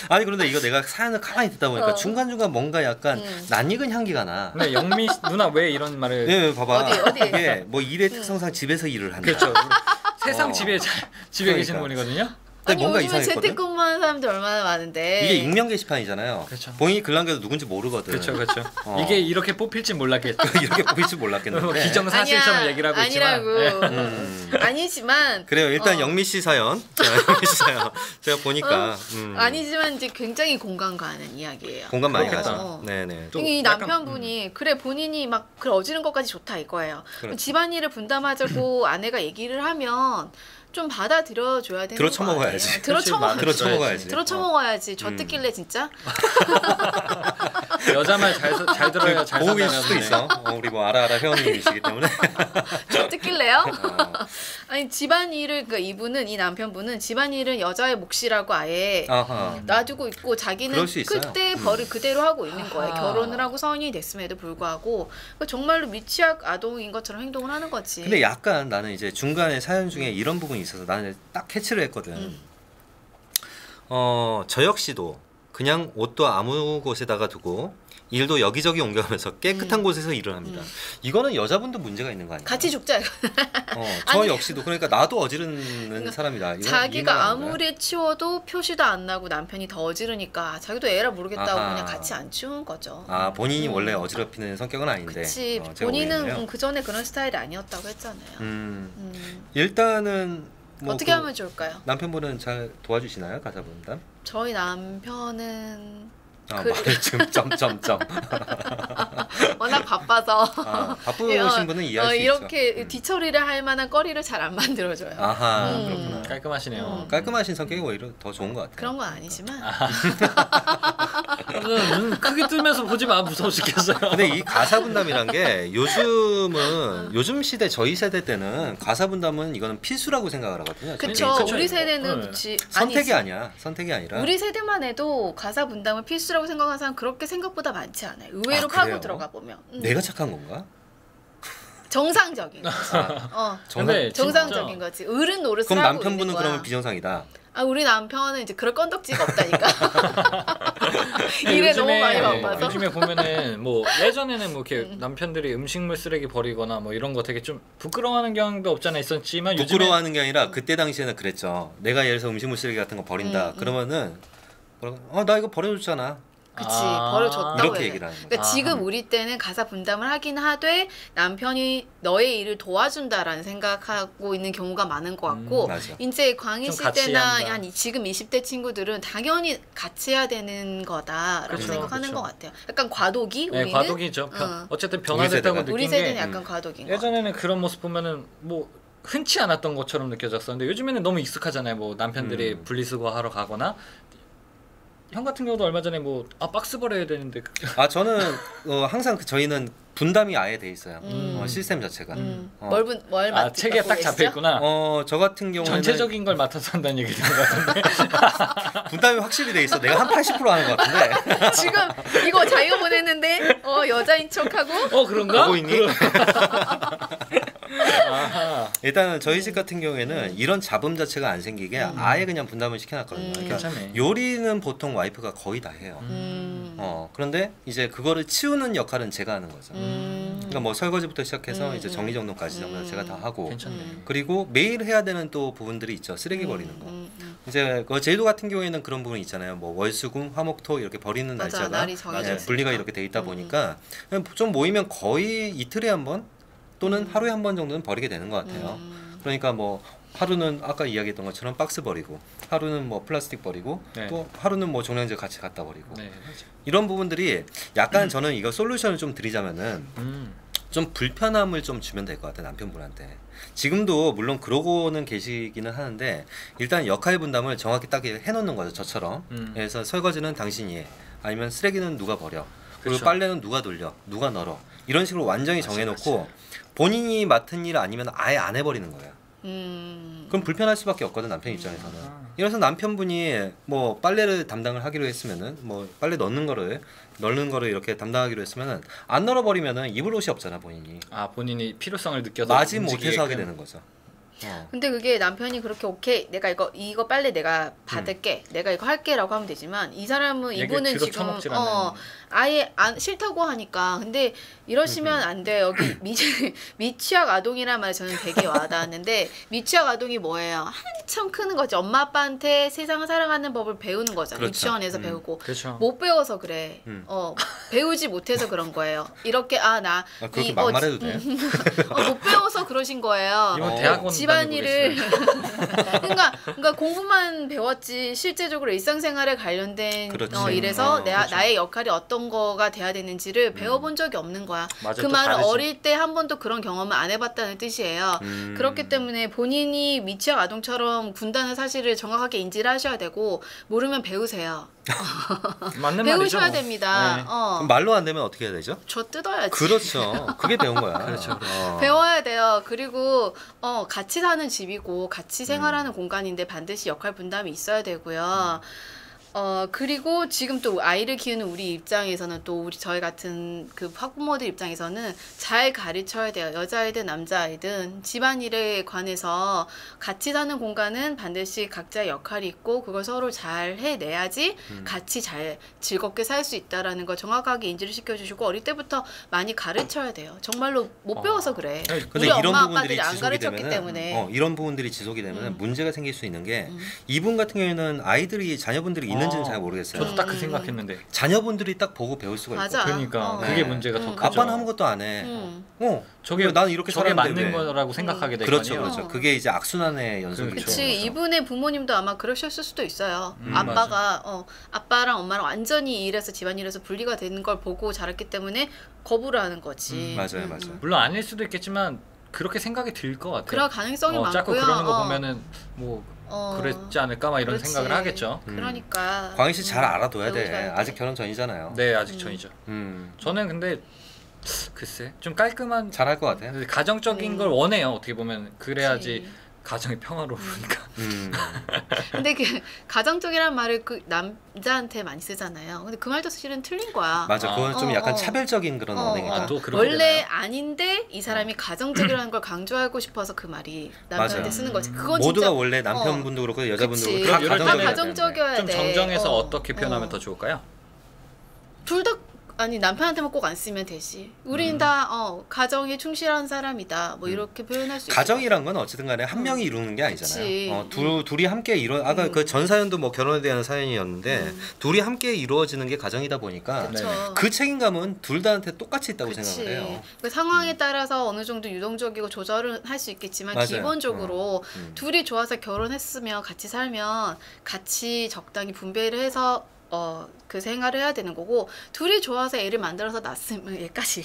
아니 그런데 이거 내가 사연을 가만히 듣다 보니까 중간중간 뭔가 약간 낯익은 향기가 나. 근데 영미 누나 왜 이런 말을? 네, 봐봐. 어디? 이게 뭐 일의 특성상 집에서 일을 한다. 그렇죠. 세상 집에 계시는 분이거든요. 근데 뭔가 요즘에 이상했거든. 재택근무하는 사람들 얼마나 많은데. 이게 익명 게시판이잖아요. 그렇죠. 본인이 글 남겨도 누군지 모르거든. 그렇죠. 이게 이렇게 뽑힐지 몰랐겠죠. 이렇게 보일 줄 몰랐겠는데. 기정사실처럼 얘기를 하고 아니라고. 있지만. 아니지만. 그래요. 일단 영미 씨 사연. 제가 보니까 아니지만 이제 굉장히 공감 가는 이야기예요. 공감 많이 그러니까. 가죠. 네네. 이 남편분이 그래 본인이 막 그래 어지른 것까지 좋다 이거예요. 그렇죠. 집안일을 분담하자고 아내가 얘기를 하면 좀 받아들여줘야 되는 들어쳐 거 아니에요? 먹어야지. 들어쳐 먹어야지. 들어쳐 먹어야지. 저 뜯길래 진짜. 여자 말 잘 들어야 잘 보고 산다는 계실 수도 있어. 우리 뭐 알아 회원님이시기 때문에. 저 뜯길래요? 아니 집안일을 그러니까 이 남편분은 집안일은 여자의 몫이라고 아예 놔두고 있고 자기는 그럴 수 있어요. 그때 버를 그대로 하고 있는 거예요. 결혼을 하고 성인이 됐음에도 불구하고 그러니까 정말로 미취학 아동인 것처럼 행동을 하는 거지. 근데 약간 나는 이제 중간에 사연 중에 이런 부분이 있어서 나는 딱 캐치를 했거든. 저 역시도 그냥 옷도 아무 곳에다가 두고 일도 여기저기 옮겨가면서 깨끗한 곳에서 일을 합니다. 이거는 여자분도 문제가 있는 거 아니야? 같이 죽자 이거. 저 역시도 그러니까 나도 어지르는 사람이다. 이건 자기가 아무리 치워도 표시도 안 나고 남편이 더 어지르니까 자기도 에라 모르겠다고 그냥 같이 안 치운 거죠. 본인이 원래 어지럽히는 성격은 아닌데. 그치. 본인은 그 전에 그런 스타일이 아니었다고 했잖아요. 일단은 뭐 어떻게 하면 좋을까요? 남편분은 잘 도와주시나요? 가사 분담? 저희 남편은 말을 지금 점점점. 워낙 바빠서 바쁘신 분은 이해할 수 있죠. 이렇게 뒤처리를 할 만한 거리를 잘 안 만들어줘요. 그렇구나. 깔끔하시네요. 깔끔하신 성격이 오히려 더 좋은 것 같아요. 그런 건 아니지만. 눈 크게 뜨면서 보지 마. 무서워 죽겠어요. 근데 이 가사 분담이란 게 요즘 시대 저희 세대 때는 가사 분담은 이거는 필수라고 생각을 하거든요. 그쵸. 우리 세대는 그치. 선택이 아니야. 선택이 아니라. 우리 세대만 해도 가사 분담을 필수라고 생각하는 사람 그렇게 생각보다 많지 않아요. 의외로 파고 들어가 보면. 내가 착한 건가? 정상적인 거지. 근데 정상적인 거지. 어른 노릇을 그럼 하고 남편분은 있는 거야. 그러면 비정상이다. 아 우리 남편은 이제 그럴 건덕지가 없다니까. 일에 너무 많이 바빠서. 요즘에 보면은 뭐 예전에는 뭐 이렇게 남편들이 음식물 쓰레기 버리거나 뭐 이런 거 되게 좀 부끄러워하는 경향도 없잖아 있었지만 부끄러워하는 게 아니라 그때 당시에는 그랬죠. 내가 예를 들어서 음식물 쓰레기 같은 거 버린다. 그러면은 나 이거 버려줬잖아. 그치 버려줬다고 이렇게 해야 얘기를 돼. 하는 거죠. 그러니까 지금 우리 때는 가사 분담을 하긴 하되 남편이 너의 일을 도와준다라는 생각하고 있는 경우가 많은 것 같고 맞아. 이제 광희 씨 좀 같이 때나 한다. 한 지금 20대 친구들은 당연히 같이 해야 되는 거다라고 그렇죠, 생각하는 그렇죠. 것 같아요. 약간 과도기 네, 우리는 과도기죠. 어쨌든 변화됐다고 세대가. 느낀 우리 게 세대는 약간 과도기인 것 같아요. 예전에는 그런 모습 보면은 뭐 흔치 않았던 것처럼 느껴졌었는데 요즘에는 너무 익숙하잖아요. 뭐 남편들이 분리수거 하러 가거나 형 같은 경우도 얼마 전에 뭐 박스 버려야 되는데 저는 항상 저희는 분담이 아예 돼 있어요. 시스템 자체가. 뭘 맡고 책에 딱 잡혀 있구나. 저 같은 경우는 전체적인 걸 맡아서 한다는 얘기 들은 것 같은데. 분담이 확실히 돼 있어. 내가 한 80% 하는 것 같은데. 지금 이거 자기가 보냈는데 여자인 척하고 그런가? 보고 있니? 아하. 일단은 저희 집 같은 경우에는 이런 잡음 자체가 안 생기게 아예 그냥 분담을 시켜놨거든요. 그러니까 괜찮네. 요리는 보통 와이프가 거의 다 해요. 그런데 이제 그거를 치우는 역할은 제가 하는 거죠. 그러니까 뭐 설거지부터 시작해서 이제 정리정돈까지 전부 다 제가 다 하고. 괜찮네. 그리고 매일 해야 되는 또 부분들이 있죠. 쓰레기 버리는 거. 이제 제주도 같은 경우에는 그런 부분이 있잖아요. 뭐 월수금, 화목토 이렇게 버리는 맞아, 날짜가 날이 정해져 있으니까. 분리가 이렇게 돼 있다 보니까 그냥 좀 모이면 거의 이틀에 한 번 또는 하루에 한 번 정도는 버리게 되는 것 같아요. 그러니까 뭐 하루는 아까 이야기했던 것처럼 박스 버리고, 하루는 뭐 플라스틱 버리고, 네. 또 하루는 뭐 종량제 같이 갖다 버리고. 네, 맞아. 이런 부분들이 약간 저는 이거 솔루션을 좀 드리자면은 좀 불편함을 좀 주면 될 것 같아요, 남편분한테. 지금도 물론 그러고는 계시기는 하는데 일단 역할 분담을 정확히 딱 해놓는 거죠, 저처럼. 그래서 설거지는 당신이 해, 아니면 쓰레기는 누가 버려, 그리고 그쵸. 빨래는 누가 돌려, 누가 널어, 이런 식으로 완전히 정해놓고 본인이 맡은 일 아니면 아예 안 해버리는 거예요. 그럼 불편할 수밖에 없거든, 남편 입장에서는. 이래서 남편분이 뭐 빨래를 담당을 하기로 했으면은, 뭐 빨래 넣는 거를 이렇게 담당하기로 했으면은 안 널어버리면은 입을 옷이 없잖아, 본인이. 본인이 필요성을 느껴서 마지 못해서 하게 움직이게끔. 되는 거죠. 근데 그게 남편이 그렇게 오케이 내가 이거 빨래 내가 받을게 내가 이거 할게라고 하면 되지만 이 사람은 얘기 이분은 지금 들어쳐먹질 않는. 아예 싫다고 하니까 근데 이러시면 안 돼요. 여기 미취학 아동이란 말 저는 되게 와닿았는데 미취학 아동이 뭐예요? 한참 크는 거지. 엄마 아빠한테 세상을 살아가는 법을 배우는 거잖아. 그렇죠. 유치원에서 배우고 그렇죠. 못 배워서 그래. 배우지 못해서 그런 거예요. 이렇게 그렇게 막말해도 돼? 못 배워서 그러신 거예요. 이번 대학원 집안일을 그러니까 공부만 배웠지 실제적으로 일상생활에 관련된 그렇지. 일에서 그렇죠. 나의 역할이 어떤 거가 돼야 되는지를 배워본 적이 없는 거야. 맞아, 그 또 말은 다르지. 어릴 때 한 번도 그런 경험을 안 해봤다는 뜻이에요. 그렇기 때문에 본인이 미취학 아동처럼 군다는 사실을 정확하게 인지를 하셔야 되고 모르면 배우세요. 맞는 배우셔야 말이죠. 됩니다. 네. 그럼 말로 안 되면 어떻게 해야 되죠? 저 뜯어야지. 그렇죠. 그게 배운 거야. 그렇죠. 배워야 돼요. 그리고 같이 사는 집이고 같이 생활하는 공간인데 반드시 역할 분담이 있어야 되고요. 그리고 지금 또 아이를 키우는 우리 입장에서는 또 저희 같은 그 학부모들 입장에서는 잘 가르쳐야 돼요. 여자아이든 남자아이든 집안일에 관해서 같이 사는 공간은 반드시 각자의 역할이 있고 그걸 서로 잘 해내야지 같이 잘 즐겁게 살 수 있다라는 걸 정확하게 인지를 시켜주시고 어릴 때부터 많이 가르쳐야 돼요. 정말로 못 배워서 그래. 근데 우리 이런 엄마 부분들이 아빠들이 안 지속이 가르쳤기 되면은 때문에. 이런 부분들이 지속이 되면 문제가 생길 수 있는 게 이분 같은 경우에는 자녀분들이 있는지는 잘 모르겠어요. 저도 딱 그 생각했는데. 자녀분들이 딱 보고 배울 수가 맞아. 있거든. 그러니까 어. 그게 네. 문제가 더 크죠. 아빠는 아무것도 안 해. 저게 왜 나는 이렇게 저게 살았는데 맞는 왜? 거라고 생각하게 되거든요. 그렇죠, 그렇죠. 그게 이제 악순환의 연속이 그렇죠. 그치. 되는 거죠. 이분의 부모님도 아마 그러셨을 수도 있어요. 아빠가 아빠랑 엄마랑 완전히 일해서 집안일에서 분리가 되는 걸 보고 자랐기 때문에 거부를 하는 거지. 맞아요, 맞아요. 물론 아닐 수도 있겠지만 그렇게 생각이 들 것 같아요. 그럴 가능성이 많고요. 자꾸 그러는 거 보면은 뭐 그랬지 않을까 막 이런 그렇지. 생각을 하겠죠. 그러니까 광희 씨 잘 알아둬야 돼. 배우셔야 돼. 아직 결혼 전이잖아요. 네, 아직 전이죠. 음. 저는 근데 글쎄 좀 깔끔한 잘할 것 같아요. 가정적인 걸 원해요. 어떻게 보면 그래야지 그치. 가정이 평화로우니까. 근데 그 가정적이라는 말을 그 남자한테 많이 쓰잖아요. 근데 그 말도 사실은 틀린 거야. 맞아. 그건 좀 약간 어. 차별적인 그런 언행이다. 아, 또 그렇게 원래 되나요? 아닌데 이 사람이 가정적이라는 걸 강조하고 싶어서 그 말이 남편한테 맞아요. 쓰는 거지. 그건 모두가 진짜 원래 남편분도 그렇고 여자분도 그치. 그렇고 다 이럴 때는 가정적이어야 좀 돼. 정정해서 어. 어떻게 표현하면 더 좋을까요? 둘 다 아니 남편한테만 꼭 안 쓰면 되지. 우린 다 가정에 충실한 사람이다. 뭐 이렇게 표현할 수 있어. 가정이란 건 어쨌든 간에 한 명이 이루는 게 그치. 아니잖아요. 둘이 함께 아까 그 전 사연도 뭐 결혼에 대한 사연이었는데 둘이 함께 이루어지는 게 가정이다 보니까 그쵸. 그 책임감은 둘 다한테 똑같이 있다고 그치. 생각을 해요. 그 상황에 따라서 어느 정도 유동적이고 조절은 할 수 있겠지만 맞아요. 기본적으로 둘이 좋아서 결혼했으면 같이 살면 같이 적당히 분배를 해서 그 생활을 해야 되는 거고 둘이 좋아서 애를 만들어서 낳았으면 얘까지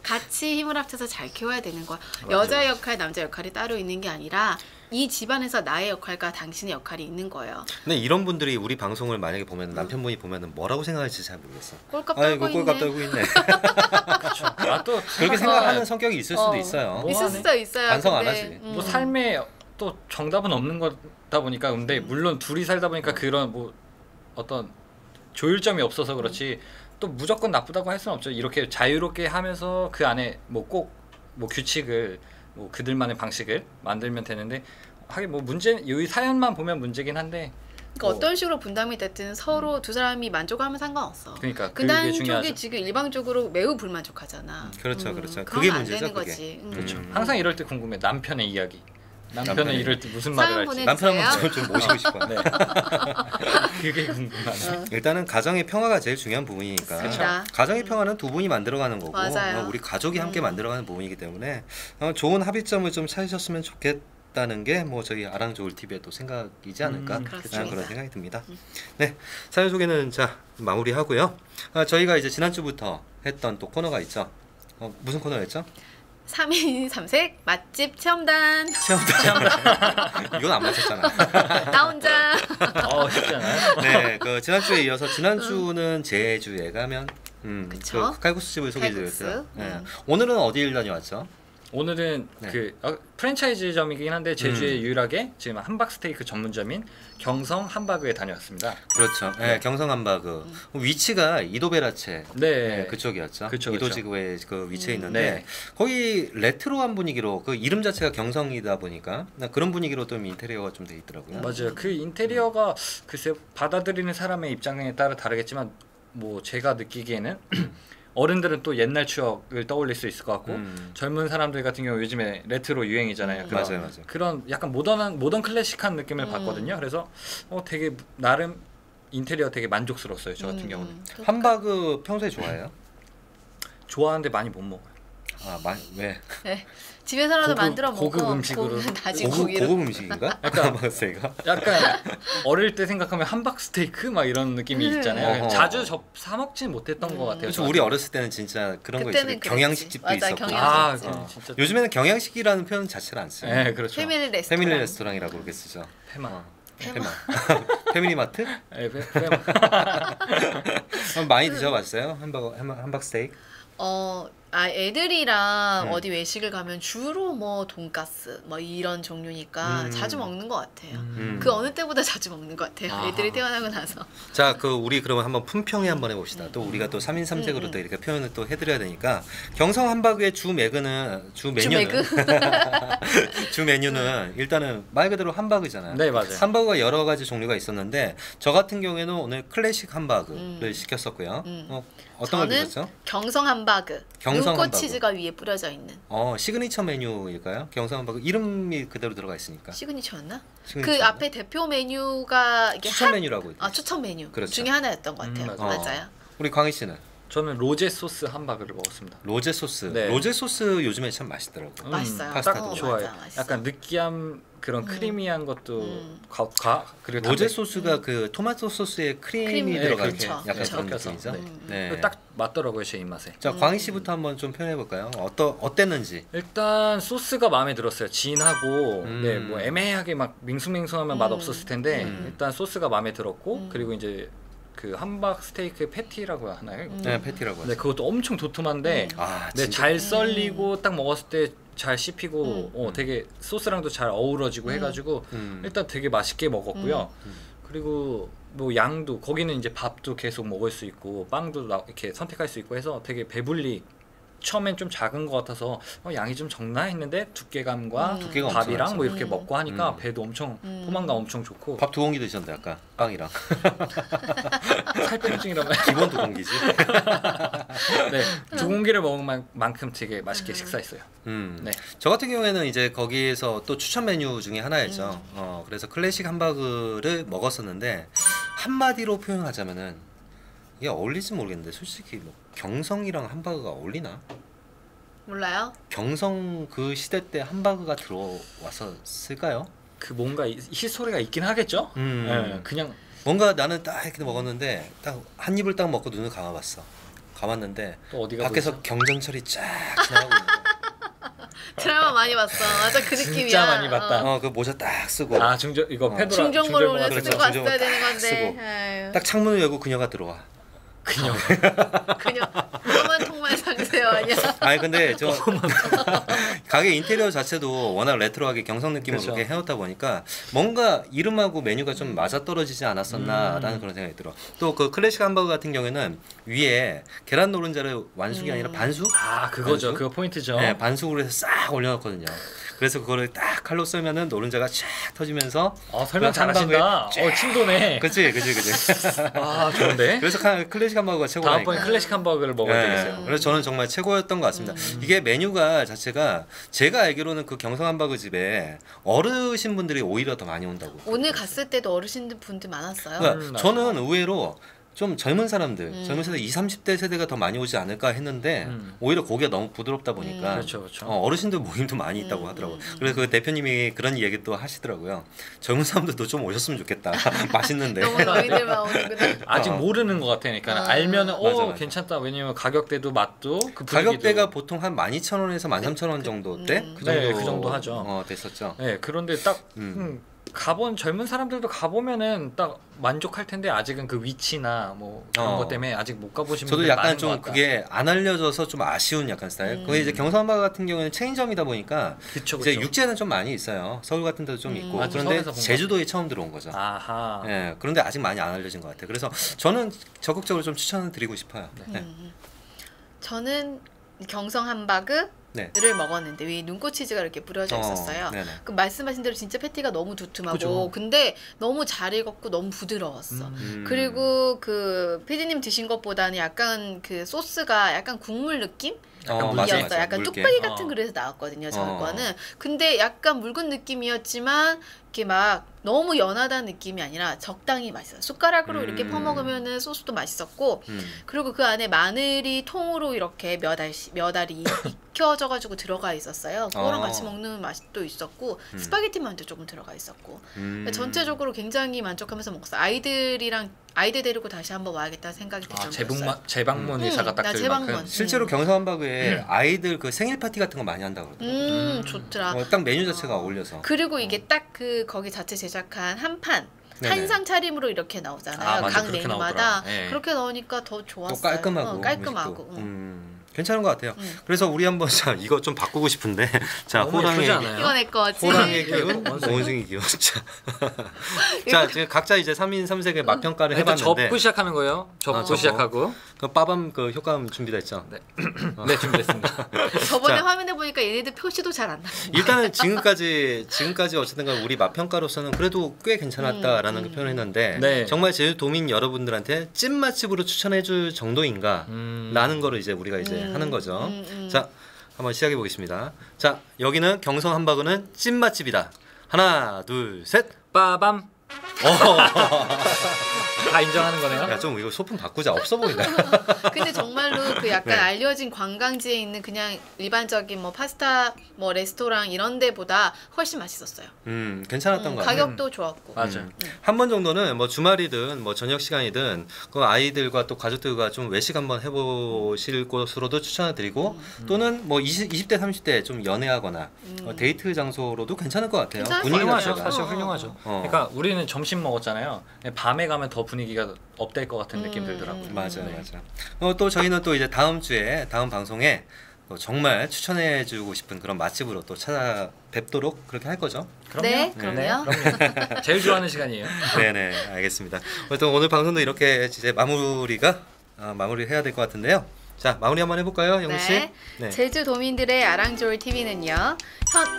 같이 힘을 합쳐서 잘 키워야 되는 거야. 여자 역할, 남자 역할이 따로 있는 게 아니라 이 집안에서 나의 역할과 당신의 역할이 있는 거예요. 근데 이런 분들이 우리 방송을 만약에 보면 남편분이 보면은 뭐라고 생각할지 잘 모르겠어. 꼴값 아이고 떨고 꼴값 있네. 떨고 있네. 아, 또 그렇게 생각하는 성격이 있을 수도 있어요. 뭐 있을 하네? 수도 있어요. 반성 안 근데, 하지. 뭐 삶에 또 정답은 없는 거다 보니까 근데 물론 둘이 살다 보니까 그런 뭐 어떤 조율점이 없어서 그렇지 또 무조건 나쁘다고 할 수는 없죠. 이렇게 자유롭게 하면서 그 안에 뭐 꼭 뭐 규칙을 뭐 그들만의 방식을 만들면 되는데 하긴 뭐 문제 이 사연만 보면 문제긴 한데 그러니까 어떤 식으로 분담이 됐든 서로 두 사람이 만족하면 상관없어. 그러니까 그 그게 한쪽이 중요하죠. 지금 일방적으로 매우 불만족하잖아. 그렇죠, 그렇죠. 그러면 그게 안 문제죠, 되는 그게. 거지. 그렇죠. 항상 이럴 때 궁금해. 남편의 이야기. 남편은 이럴 때 무슨 말을 사연 할지. 보내- 남편 보내주세요. 한번 좀 모시고 싶어요. 네. 그게 궁금하네. 일단은 가정의 평화가 제일 중요한 부분이니까 맞습니다. 가정의 평화는 두 분이 만들어가는 거고 맞아요. 우리 가족이 함께 만들어가는 부분이기 때문에 좋은 합의점을 좀 찾으셨으면 좋겠다는 게 뭐 저희 아랑조울 TV의 또 생각이지 않을까 그렇습니다. 그런 생각이 듭니다. 네, 사연 소개는 자 마무리하고요. 저희가 이제 지난주부터 했던 또 코너가 있죠. 무슨 코너였죠? 3인 3색 맛집 체험단. 체험단. 이건 안 맞췄잖아. 나 혼자. 쉽지 않아요? 네, 그 지난주에 이어서 지난주는 제주에 가면 그쵸. 그 칼국수 집을 소개해드렸어요. 칼국수. 네. 오늘은 어디를 다녀왔죠? 오늘은 네. 그 프랜차이즈점이긴 한데 제주에 유일하게 지금 함박스테이크 전문점인 경성 함바그에 다녀왔습니다. 그렇죠. 네, 경성 함바그 위치가 이도베라체 네, 그쪽이었죠. 그쵸, 이도지구에 그 위치해 있는데 네. 거기 레트로한 분위기로 그 이름 자체가 경성이다 보니까 그런 분위기로 좀 인테리어가 좀 돼 있더라고요. 맞아요. 그 인테리어가 글쎄 받아들이는 사람의 입장에 따라 다르겠지만 뭐 제가 느끼기에는 어른들은 또 옛날 추억을 떠올릴 수 있을 것 같고 젊은 사람들 같은 경우 요즘에 레트로 유행이잖아요. 맞아요, 맞아요. 그런 약간 모던 클래식한 느낌을 받거든요. 그래서 되게 나름 인테리어 되게 만족스러웠어요. 저 같은 경우는 함바그 평소에 좋아해요? 좋아하는데 많이 못 먹어요. 왜? 네. 집에서라도 고급- 만들어 먹고 고급 음식으로. 다진 고기로. 고급 음식인가? 함바그가? 약간 어릴 때 생각하면 함박 스테이크 막 이런 느낌이 있잖아요. 어허. 자주 사 먹진 못했던 것 같아요. 그렇죠. 우리 어렸을 때는 진짜 그런 거 그때는 있어요. 그랬지. 경양식 집도 맞아, 있었고. 경양식. 진짜. 요즘에는 경양식이라는 표현 자체를 안 써요. 네, 그렇죠. 패밀리 레스토랑. 패밀리 레스토랑이라고 그렇게 쓰죠. 페마. 페마. 패밀리마트? 네, 페마. 많이 드셔봤어요? 함박 스테이크? 애들이랑 어디 외식을 가면 주로 뭐 돈가스 뭐 이런 종류니까 자주 먹는 것 같아요. 그 어느 때보다 자주 먹는 것 같아요. 아하. 애들이 태어나고 나서. 자, 우리 그러면 한번 품평회 한번 해봅시다. 또 우리가 또 3인 3색으로 또 이렇게 표현을 또 해드려야 되니까 경성 함바그의 주 메뉴는 주 메뉴는 일단은 말 그대로 함바그잖아요. 네, 맞아요. 함바그가 여러 가지 종류가 있었는데 저 같은 경우에는 오늘 클래식 함바그를 시켰었고요. 어떤 걸 저는 드셨죠? 경성 함바그. 경성 눈꽃 함바그. 치즈가 위에 뿌려져 있는. 시그니처 메뉴일까요? 경성 함바그 이름이 그대로 들어가 있으니까. 시그니처였나? 시그니처인가? 그 앞에 대표 메뉴가 이게 추천 메뉴라고. 추천 메뉴 그렇죠. 중에 하나였던 것 같아요. 맞아요. 맞아요. 우리 광희 씨는 저는 로제 소스 함바그를 먹었습니다. 로제 소스. 네. 로제 소스 요즘에 참 맛있더라고요. 맛있어요. 파스타도 딱 좋아요. 맞아, 맛있어. 약간 느끼함 그런 크리미한 것도 그리고 로제 담백- 소스가 그 토마토 소스에 크림이 크림이 들어간 그렇죠. 약간 그런 섞여서. 느낌이죠. 네. 네. 딱 맞더라고요 제 입맛에. 자, 광희 씨부터 한번 좀 표현해 볼까요? 어땠는지. 일단 소스가 마음에 들었어요. 진하고 네, 뭐 애매하게 막 밍숭맹숭하면 맛 없었을 텐데 일단 소스가 마음에 들었고 그리고 이제 그 함박 스테이크 패티라고 하나요? 네, 패티라고 하죠. 네, 그것도 엄청 도톰한데 아, 네, 진짜. 잘 썰리고 딱 먹었을 때 잘 씹히고 되게 소스랑도 잘 어우러지고 해가지고 일단 되게 맛있게 먹었고요. 그리고 뭐 양도 거기는 이제 밥도 계속 먹을 수 있고 빵도 이렇게 선택할 수 있고 해서 되게 배불리 처음엔 좀 작은 것 같아서 양이 좀 적나 했는데 두께감과 두께가 밥이랑 엄청 뭐 이렇게 먹고 하니까 음. 배도 엄청 포만감 엄청 좋고 밥 2공기 드셨는데 아까 빵이랑 살 빼는 중이라면 기본 2공기지. 네, 두 공기를 먹은 만큼 되게 맛있게 식사했어요. 네. 저 같은 경우에는 이제 거기에서 또 추천 메뉴 중에 하나였죠. 그래서 클래식 함바그를 먹었었는데 한마디로 표현하자면은 이게 어울릴지 모르겠는데 솔직히 뭐 경성이랑 함바그가 어울리나? 몰라요? 경성 그 시대 때 함바그가 들어왔었을까요? 그 뭔가 히스토리가 있긴 하겠죠. 네, 그냥 뭔가 나는 딱 이렇게 먹었는데 딱 한 입을 딱 먹고 눈을 감아봤어. 감았는데 또 어디가 밖에서 보이죠? 경전철이 쫙 지나가고 있는 거야. 드라마 많이 봤어. 맞아 그 느낌이야. 진짜 많이 봤다. 그 모자 딱 쓰고 아 중절 이거 페도라 중정모를 오늘 그렇죠. 쓰고 왔어야 중정모 되는 딱 건데. 쓰고. 아유. 딱 창문을 열고 그녀가 들어와. 그냥 그냥 그만 통만 상세요 아니야. 아니 근데 저 가게 인테리어 자체도 워낙 레트로하게 경성 느낌으로 그렇죠. 그렇게 해놓다 보니까 뭔가 이름하고 메뉴가 좀 맞아떨어지지 않았었나라는 그런 생각이 들어. 또 그 클래식 함버거 같은 경우에는 위에 계란 노른자를 완숙이 아니라 반숙? 아 그거죠. 반숙? 그거 포인트죠. 네, 반숙으로 해서 싹 올려놓거든요. 그래서 그거를 딱 칼로 썰면은 노른자가 쫙 터지면서 설명 잘하신다. 침 도네. 그치. 아 좋은데. 그래서 클래식 함버거가 최고라니까. 다음번에 클래식 함버거를 먹어야 네, 되겠어요. 그래서 저는 정말 최고였던 것 같습니다. 이게 메뉴가 자체가 제가 알기로는 그 경성 함버거 집에 어르신 분들이 오히려 더 많이 온다고. 오늘 갔을 때도 어르신 분들 많았어요. 그러니까 맞아. 저는 의외로 좀 젊은 사람들, 젊은 세대 20, 30대 세대가 더 많이 오지 않을까 했는데 오히려 고기가 너무 부드럽다 보니까 그렇죠. 어르신들 모임도 많이 있다고 하더라고요. 그래서 그 대표님이 그런 얘기 또 하시더라고요. 젊은 사람들도 좀 오셨으면 좋겠다. 맛있는데. 너무 너희들만 오는구나. 아직 모르는 것 같으니까 알면은 맞아. 괜찮다. 왜냐면 가격대도 맛도 그 분위기도. 가격대가 보통 한 12,000원에서 13,000원 정도 때? 그 정도, 네, 그 정도 하죠. 됐었죠. 네, 그런데 딱 가본 젊은 사람들도 가보면은 딱 만족할 텐데 아직은 그 위치나 뭐 그런 것 때문에 아직 못 가보신 저도 분들 약간 많은 것 좀 같다. 그게 안 알려져서 좀 아쉬운 약간 스타일. 그게 이제 경상함바 같은 경우에는 체인점이다 보니까 그쵸, 이제 그쵸. 육지에는 좀 많이 있어요. 서울 같은 데도 좀 있고. 맞아, 그런데 서울에서 본 제주도에 처음 들어온 거죠. 아하. 예, 그런데 아직 많이 안 알려진 것 같아요. 그래서 저는 적극적으로 좀 추천을 드리고 싶어요. 네. 저는 경성 함바그를 네. 먹었는데 위에 눈꽃 치즈가 이렇게 뿌려져 있었어요. 네네. 그 말씀하신 대로 진짜 패티가 너무 두툼하고 그죠. 근데 너무 잘 익었고 너무 부드러웠어. 그리고 그 피디님 드신 것보다는 약간 그 소스가 약간 국물 느낌? 맞아, 이었어요. 맞아. 약간 묽게. 뚝배기 같은 그릇에서 나왔거든요. 저희 거는. 근데 약간 묽은 느낌이었지만 이렇게 막 너무 연하다는 느낌이 아니라 적당히 맛있어요. 숟가락으로 이렇게 퍼먹으면은 소스도 맛있었고 그리고 그 안에 마늘이 통으로 이렇게 몇 알이 익혀져가지고 들어가 있었어요. 그거랑 같이 먹는 맛도 있었고 스파게티 만두 조금 들어가 있었고 전체적으로 굉장히 만족하면서 먹었어요. 아이들 데리고 다시 한번 와야겠다 생각이 들 정도였어요. 재방문 의사가 딱 나 들 재방문. 만큼. 실제로 경상함바그에 아이들 그 생일 파티 같은 거 많이 한다고 그러더라고요. 좋더라. 딱 메뉴 자체가 어울려서. 그리고 이게 딱 그 거기 자체 제작한 한 판 네네. 한상 차림으로 이렇게 나오잖아요. 맞아, 각 그렇게 메뉴마다 나오더라. 네. 그렇게 넣으니까 더 좋았어요. 또 깔끔하고. 깔끔하고. 괜찮은 것 같아요. 그래서 우리 한번 자 이거 좀 바꾸고 싶은데 자 너무 호랑이 예쁘지 않아요? 이거 내 거지. 호랑의 기운, 원숭이 기운. 자, 지금 각자 이제 3인 3색의 맛평가를 일단 해봤는데 접고 시작하는 거예요. 접고 접고. 시작하고. 그 빠밤 그 효과음 준비됐죠. 네, 네 준비됐습니다. 저번에 자. 화면에 보니까 얘네들 표시도 잘 안 나. 일단은 지금까지 어쨌든간 우리 맛평가로서는 그래도 꽤 괜찮았다라는 그 표현했는데 네. 정말 제주도민 여러분들한테 찐 맛집으로 추천해줄 정도인가라는 거를 이제 우리가 이제 하는 거죠. 자, 한번 시작해 보겠습니다. 자, 여기는 경성 함바그는 찐 맛집이다. 하나, 둘, 셋. 빠밤. 다 인정하는 거네요. 야, 좀 이거 소품 바꾸자. 없어 보인다. 근데 정말로 그 약간 네. 알려진 관광지에 있는 그냥 일반적인 뭐 파스타 뭐 레스토랑 이런 데보다 훨씬 맛있었어요. 괜찮았던 것 같아요. 가격도 좋았고. 맞아. 한 번 정도는 뭐 주말이든 뭐 저녁 시간이든 그 아이들과 또 가족들과 좀 외식 한번 해보실 곳으로도 추천을 드리고 또는 뭐 20대 30대 좀 연애하거나 데이트 장소로도 괜찮을 것 같아요. 괜찮을 분위기 것 훌륭하죠. 자체가. 사실 훌륭하죠. 그러니까 우리는 점심 먹었잖아요. 밤에 가면 더 분위기가 업될 것 같은 느낌 들더라고요. 맞아요, 맞아. 또 저희는 또 이제 다음 주에 다음 방송에 정말 추천해주고 싶은 그런 맛집으로 또 찾아뵙도록 그렇게 할 거죠. 그럼요. 네, 그럼요. 그럼요. 제일 좋아하는 시간이에요. 네네, 알겠습니다. 어쨌든 오늘 방송도 이렇게 이제 마무리해야 될 것 같은데요. 자, 마무리 한번 해볼까요, 영미 씨? 네. 제주도민들의 아랑조울 TV는요.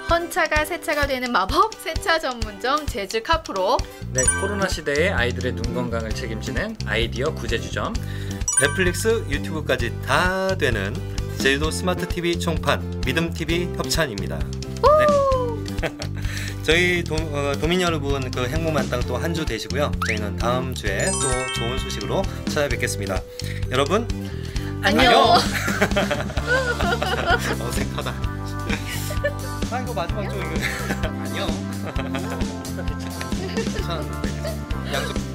헌차가 세차가 되는 마법 세차 전문점 제주 카프로, 네, 코로나 시대에 아이들의 눈 건강을 책임지는 아이디어 구제주점, 넷플릭스, 유튜브까지 다 되는 제주도 스마트 TV 총판 믿음 TV 협찬입니다. 네. 저희 도민 여러분 그 행복만땅 또 한 주 되시고요. 저희는 다음 주에 또 좋은 소식으로 찾아뵙겠습니다. 여러분 안녕. 어색하다. 아 이거 마지막 좀 이거 안녕. 괜찮았는데 양쪽.